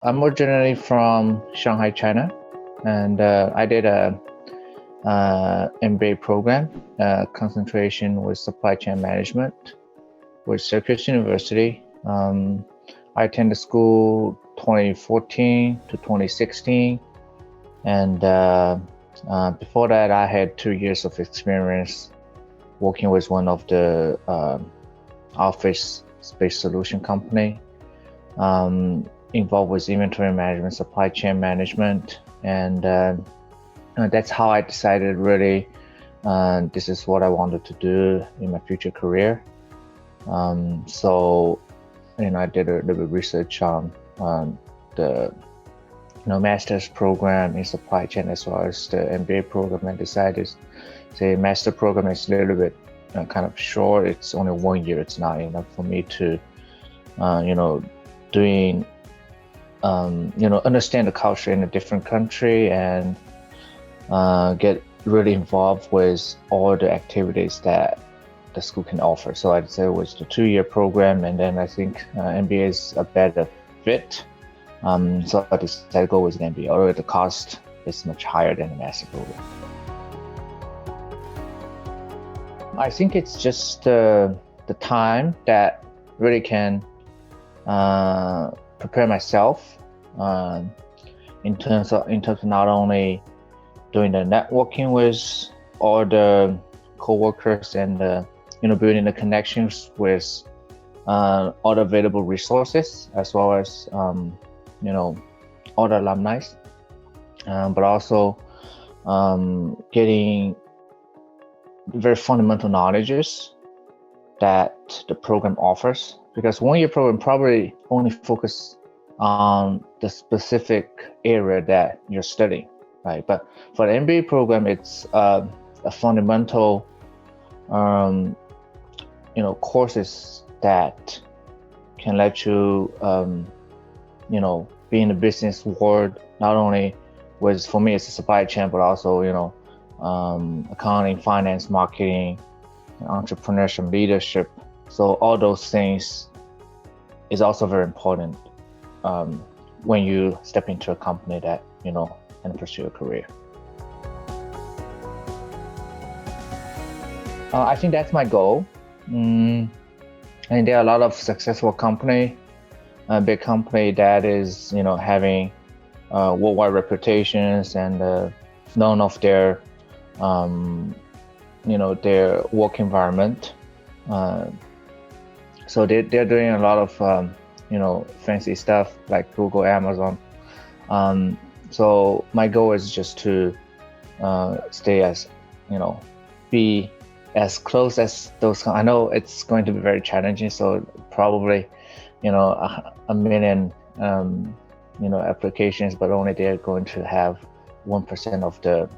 I'm originally from Shanghai, China, and I did a MBA program, concentration with supply chain management with Syracuse University. I attended school 2014 to 2016, and before that, I had 2 years of experience working with one of the office space solution company. Involved with inventory management, supply chain management, and that's how I decided really this is what I wanted to do in my future career. So I did a little bit of research on the master's program in supply chain as well as the MBA program. I decided the master program is a little bit kind of short. It's only 1 year. It's not enough for me to doing understand the culture in a different country and get really involved with all the activities that the school can offer. So I'd say it was the 2-year program, and then I think MBA is a better fit. So I decided to go with an MBA, although the cost is much higher than the master program. I think it's just the time that really can prepare myself in terms of not only doing the networking with all the co-workers and building the connections with all the available resources, as well as all the alumni, but also getting very fundamental knowledges that the program offers, because 1-year program probably only focus on the specific area that you're studying, right? But for the MBA program, it's a fundamental courses that can let you be in the business world, not only with, for me, it's a supply chain, but also accounting, finance, marketing, entrepreneurship, leadership. So all those things is also very important when you step into a company that and pursue a career. I think that's my goal. And there are a lot of successful big company that is having worldwide reputations and known of their their work environment. So they're doing a lot of fancy stuff like Google, Amazon. So my goal is just to stay as be as close as those. I know it's going to be very challenging. So probably a million applications, but only they're going to have 1% of the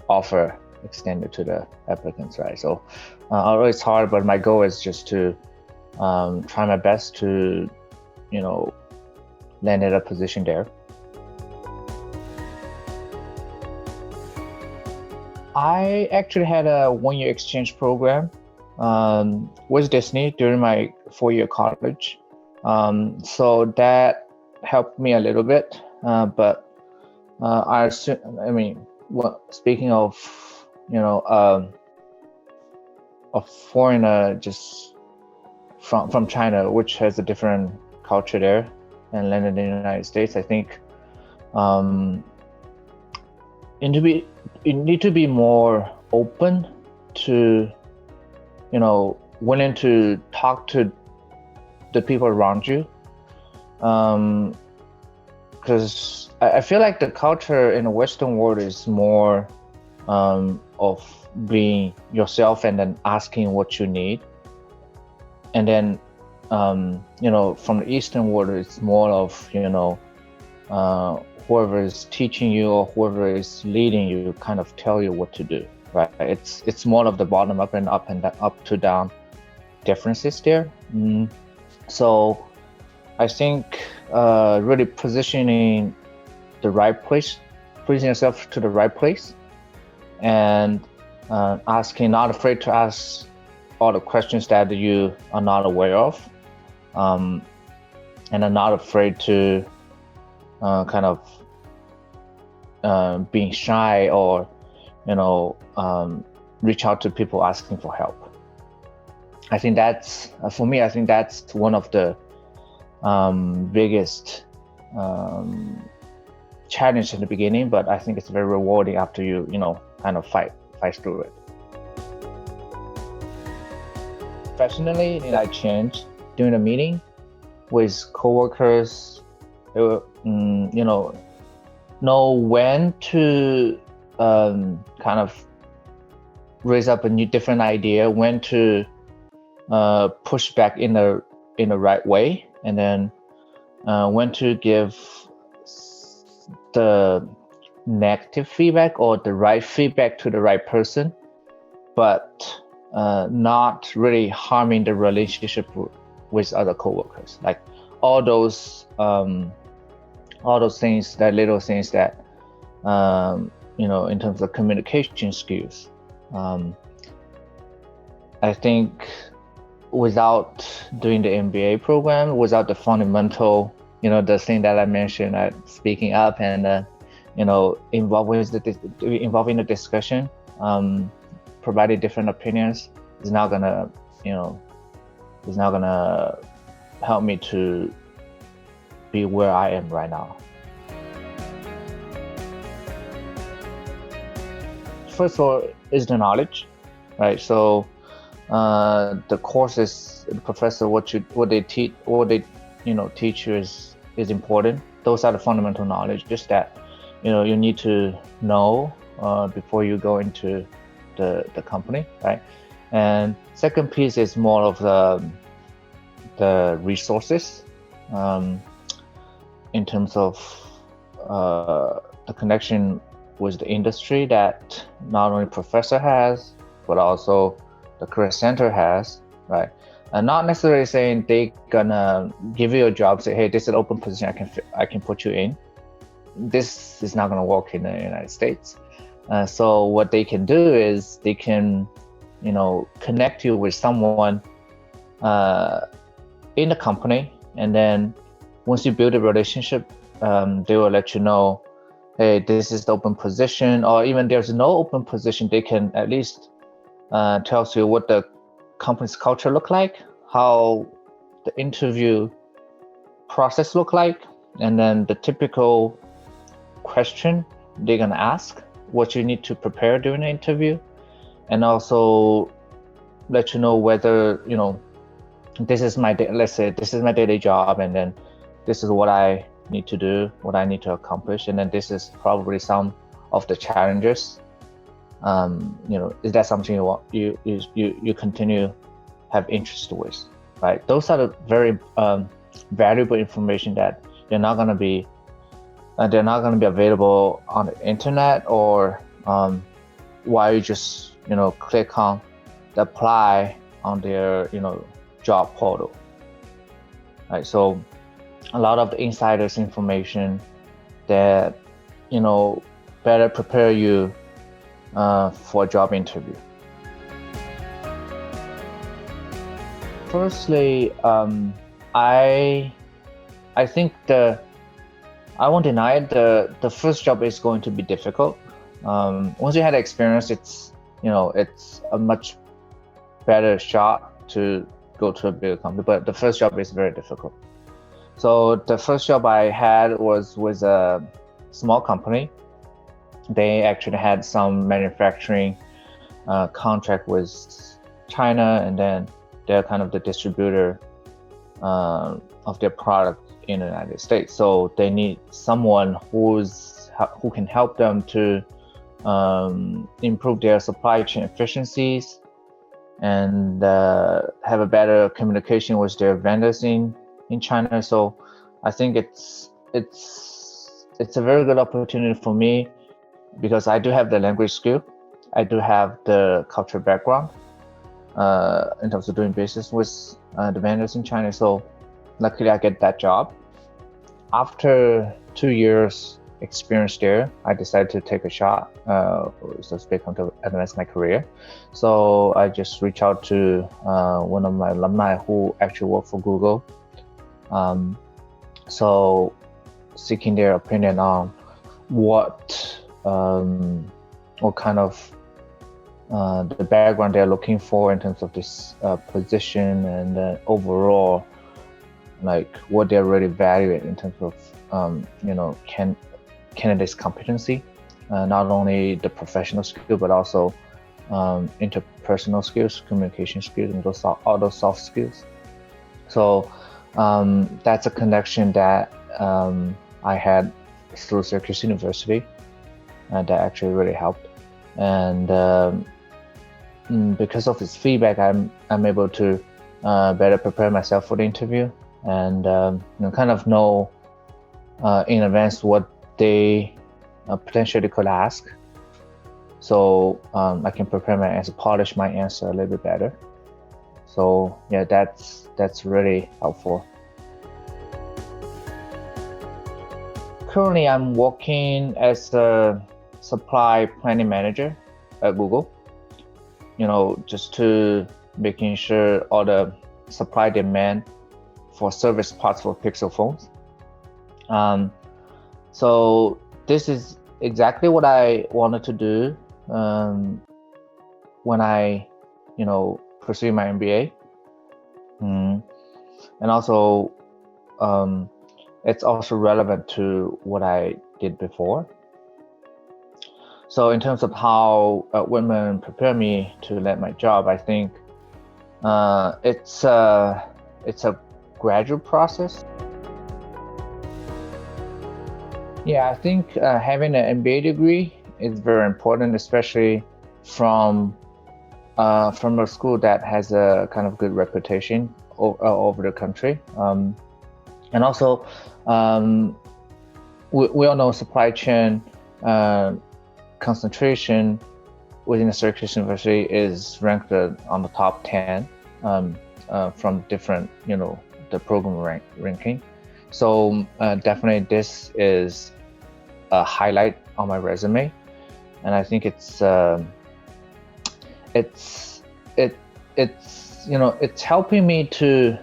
offer extended to the applicants, right? So although it's hard, but my goal is just to try my best to land at a position there. I actually had a 1-year exchange program with Disney during my 4-year college. So that helped me a little bit, but speaking of a foreigner just from China, which has a different culture there, and landed in the United States, I think you need to be more open to willing to talk to the people around you, because I feel like the culture in the Western world is more of being yourself and then asking what you need. And then, from the Eastern world, it's more of, whoever is teaching you or whoever is leading you kind of tell you what to do, right? It's more of the bottom up and up to down differences there. So I think really positioning yourself to the right place, and not afraid to ask all the questions that you are not aware of, and are not afraid to kind of being shy or reach out to people asking for help. I think that's for me. I think that's one of the biggest challenge in the beginning, but I think it's very rewarding after you kind of fight through it. Professionally, I changed during the meeting with coworkers. Know when to kind of raise up a different idea, when to push back in the right way, and then when to give the negative feedback or the right feedback to the right person, but not really harming the relationship with other coworkers. Like all those things, that little things that in terms of communication skills. I think without doing the MBA program, without the fundamental, the thing that I mentioned, speaking up and involving the discussion, providing different opinions, is not gonna help me to be where I am right now. First of all, is the knowledge, right? So the courses, the professor, what they teach you is important. Those are the fundamental knowledge, just that you need to know before you go into the company, right? And second piece is more of the resources, in terms of the connection with the industry that not only professor has, but also the career center has, right? And not necessarily saying they gonna give you a job, say, hey, this is an open position, I can put you in. This is not gonna work in the United States. So what they can do is they can, connect you with someone in the company, and then once you build a relationship, they will let you know, hey, this is the open position, or even there's no open position, they can at least tells you what the company's culture look like, how the interview process look like, and then the typical question they're gonna ask, what you need to prepare during the interview, and also let you know whether this is my let's say this is my daily job, and then this is what I need to do, what I need to accomplish, and then this is probably some of the challenges. Is that something you want, you continue have interest with, right? Those are the very valuable information that they're not going to be available on the internet, or while you just click on the apply on their job portal, right? So a lot of the insiders information that better prepare you for a job interview. Firstly, I think I won't deny it, the first job is going to be difficult. Once you had experience, it's a much better shot to go to a bigger company, but the first job is very difficult. So the first job I had was with a small company. They actually had some manufacturing contract with China, and then they're kind of the distributor of their product in the United States. So they need someone who can help them to improve their supply chain efficiencies and have a better communication with their vendors in China. So I think it's a very good opportunity for me, because I do have the language skill, I do have the cultural background in terms of doing business with the vendors in China. So luckily I get that job. After 2 years experience there, I decided to take a shot, so to speak, to advance my career. So I just reached out to one of my alumni who actually worked for Google. So seeking their opinion on what kind of the background they're looking for in terms of this position, and overall, like what they're really valuing in terms of candidate's competency, not only the professional skill but also interpersonal skills, communication skills, and all those soft skills. So that's a connection that I had through Syracuse University, that actually really helped. And because of his feedback, I'm able to better prepare myself for the interview, and kind of know in advance what they potentially could ask, so I can prepare my answer, polish my answer a little bit better. So yeah, that's really helpful. Currently, I'm working as a supply planning manager at Google. Just to making sure all the supply demand for service parts for Pixel phones. So this is exactly what I wanted to do when I, pursue my MBA. And also, it's also relevant to what I did before. So in terms of how Whitman prepared me to land my job, I think it's a gradual process. Yeah, I think having an MBA degree is very important, especially from a school that has a kind of good reputation over the country. And also, we all know supply chain concentration within the Syracuse University is ranked on the top 10 from different, the program ranking. So definitely this is a highlight on my resume, and I think it's helping me to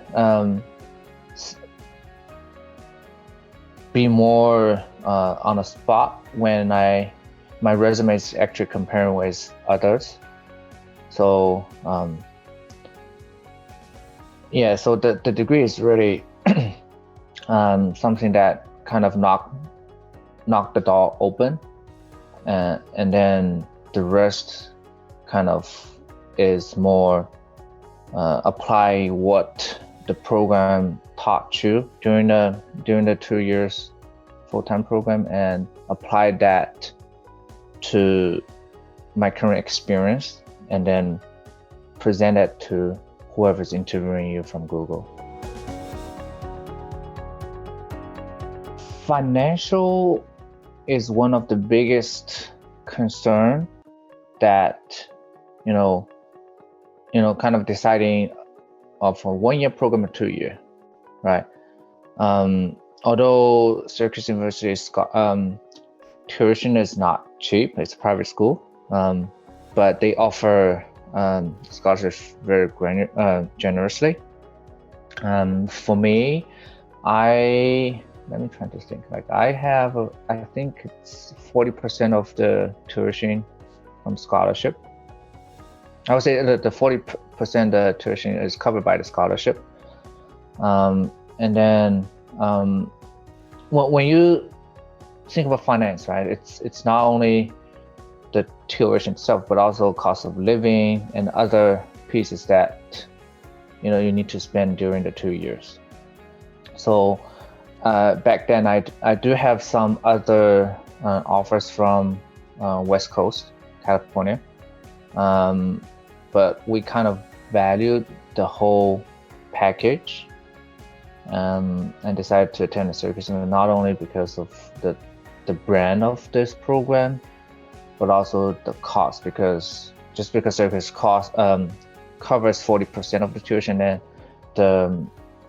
be more on the spot when my resume is actually comparing with others. So so the degree is really something that kind of knocked the door open, and then the rest kind of is more apply what the program taught you during the 2 years full-time program, and apply that to my current experience, and then present it to whoever's interviewing you from Google. Financial is one of the biggest concern that kind of deciding of a 1-year program or 2-year, right? Although Syracuse University's tuition is not cheap, it's a private school, but they offer scholarships very generously. For me, let me try to think. Like I think it's 40% of the tuition from scholarship. I would say that the 40% tuition is covered by the scholarship. And then when you think about finance, right? It's not only the tuition itself, but also cost of living and other pieces that you need to spend during the 2 years. So back then, I do have some other offers from West Coast, California, but we kind of valued the whole package, and decided to attend the Syracuse, not only because of the brand of this program, but also the cost, because Syracuse covers 40% of the tuition, and the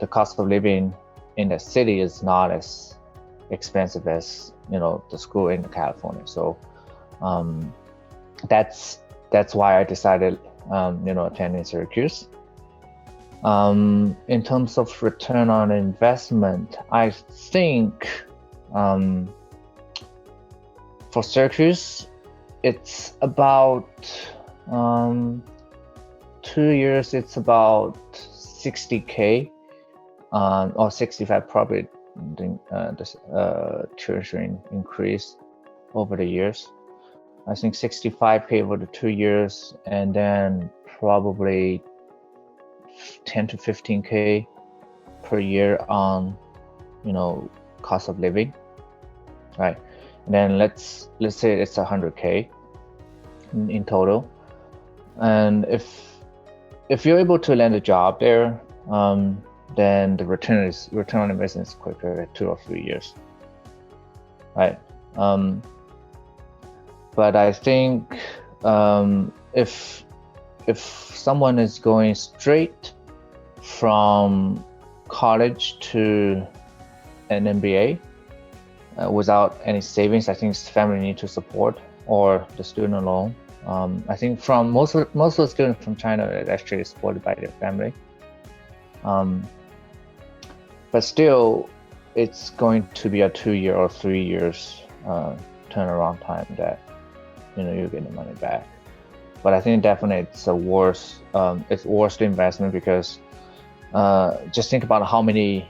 cost of living in the city is not as expensive as the school in California. So that's why I decided attending Syracuse. In terms of return on investment, I think For Syracuse, it's about 2 years. It's about 60K, or 65 probably. The tuition increase over the years. I think 65K over the 2 years, and then probably 10 to 15K per year on, cost of living, right? And then let's say it's 100K in total. And if you're able to land a job there, then the return on investment is quicker, 2 or 3 years, right? But I think if someone is going straight from college to an MBA without any savings, I think family need to support, or the student loan. I think from most of the students from China are actually supported by their family. But still, it's going to be a 2 year or 3 years turnaround time that you get the money back. But I think definitely it's worth the investment, because just think about how many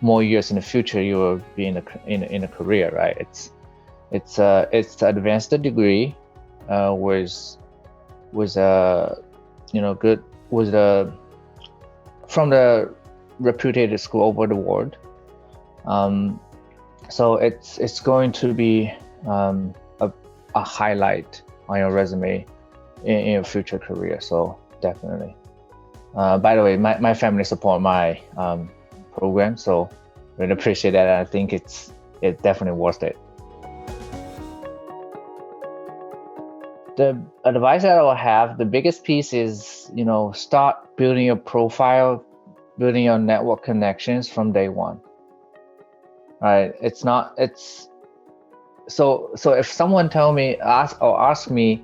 more years in the future you will be in a career, right? It's an advanced degree from the reputed school over the world. So it's going to be a highlight on your resume in your future career. So definitely. By the way, my family support my program, so really appreciate that. I think it's definitely worth it. The advice that I will have, the biggest piece is, start building your profile, building your network connections from day one. Right? So if someone ask me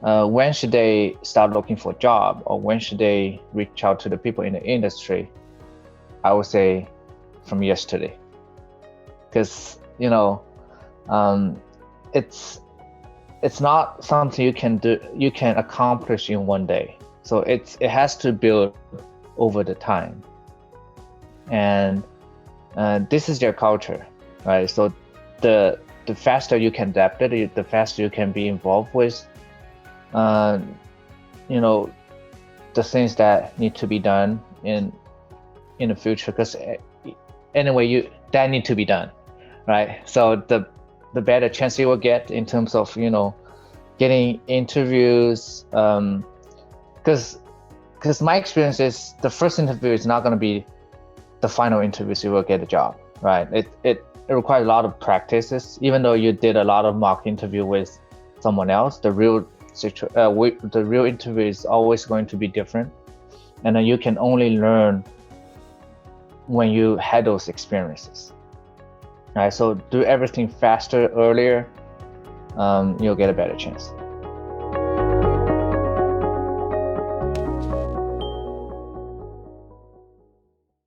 when should they start looking for a job, or when should they reach out to the people in the industry, I would say from yesterday, because it's not something you can accomplish in one day. So it has to build over the time, and this is their culture, right? So the faster you can adapt it, the faster you can be involved with the things that need to be done in the future, because anyway that need to be done, right? So the better chance you will get in terms of getting interviews, because my experience is the first interview is not going to be the final interview, so you will get a job, right? It requires a lot of practices. Even though you did a lot of mock interview with someone else, the real interview is always going to be different, and then you can only learn when you had those experiences. All right, so do everything faster, earlier, you'll get a better chance.